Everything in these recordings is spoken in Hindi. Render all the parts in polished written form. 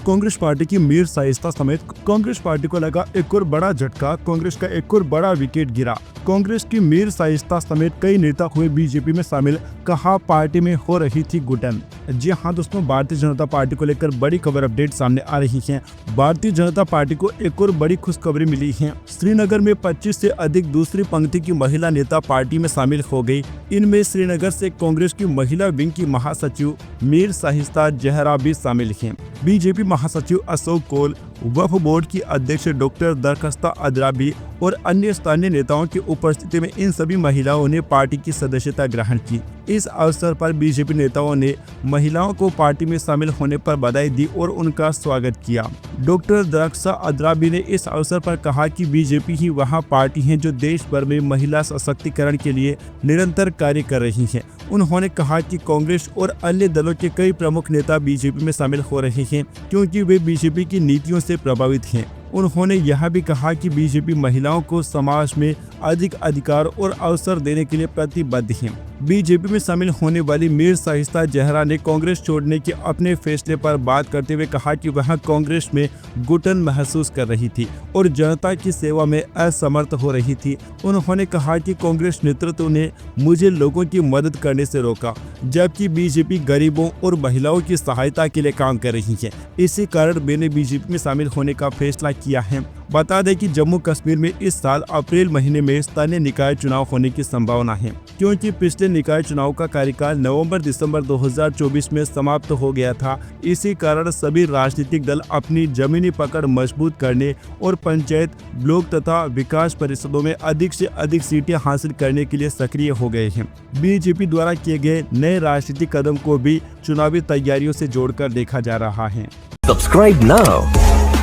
कांग्रेस पार्टी की मीर शाइस्ता समेत कांग्रेस पार्टी को लगा एक और बड़ा झटका। कांग्रेस का एक और बड़ा विकेट गिरा। कांग्रेस की मीर शाइस्ता समेत कई नेता हुए बीजेपी में शामिल, कहा पार्टी में हो रही थी गुटन। जी हाँ दोस्तों, भारतीय जनता पार्टी को लेकर बड़ी खबर अपडेट सामने आ रही है। भारतीय जनता पार्टी को एक और बड़ी खुशखबरी मिली है। श्रीनगर में 25 से अधिक दूसरी पंक्ति की महिला नेता पार्टी में शामिल हो गई। इनमें श्रीनगर से कांग्रेस की महिला विंग की महासचिव मीर शाइस्ता जहरा भी शामिल हैं। बीजेपी महासचिव अशोक कौल, वक्फ बोर्ड की अध्यक्ष डॉक्टर दरख्वास्ता अदराबी और अन्य स्थानीय नेताओं की उपस्थिति में इन सभी महिलाओं ने पार्टी की सदस्यता ग्रहण की। इस अवसर पर बीजेपी नेताओं ने महिलाओं को पार्टी में शामिल होने पर बधाई दी और उनका स्वागत किया। डॉक्टर दरख्वास्ता अदराबी ने इस अवसर पर कहा कि बीजेपी ही वह पार्टी है जो देश भर में महिला सशक्तिकरण के लिए निरंतर कार्य कर रही है। उन्होंने कहा कि कांग्रेस और अन्य दलों के कई प्रमुख नेता बीजेपी में शामिल हो रहे हैं क्योंकि वे बीजेपी की नीतियों से प्रभावित हैं। उन्होंने यह भी कहा कि बीजेपी महिलाओं को समाज में अधिक अधिकार और अवसर देने के लिए प्रतिबद्ध है। बीजेपी में शामिल होने वाली मीर शाइस्ता जहरा ने कांग्रेस छोड़ने के अपने फैसले पर बात करते हुए कहा कि वह कांग्रेस में घुटन महसूस कर रही थी और जनता की सेवा में असमर्थ हो रही थी। उन्होंने कहा कि कांग्रेस नेतृत्व ने मुझे लोगों की मदद करने से रोका, जबकि बीजेपी गरीबों और महिलाओं की सहायता के लिए काम कर रही है। इसी कारण मैंने बीजेपी में शामिल होने का फैसला किया है। बता दें कि जम्मू कश्मीर में इस साल अप्रैल महीने में स्थानीय निकाय चुनाव होने की संभावना है, क्योंकि पिछले निकाय चुनाव का कार्यकाल नवंबर-दिसंबर 2024 में समाप्त हो गया था। इसी कारण सभी राजनीतिक दल अपनी जमीनी पकड़ मजबूत करने और पंचायत, ब्लॉक तथा विकास परिषदों में अधिक से अधिक सीटें हासिल करने के लिए सक्रिय हो गए हैं। बीजेपी द्वारा किए गए नए राजनीतिक कदम को भी चुनावी तैयारियों से जोड़कर देखा जा रहा है। Subscribe now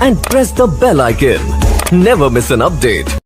and press the bell icon. Never miss an update.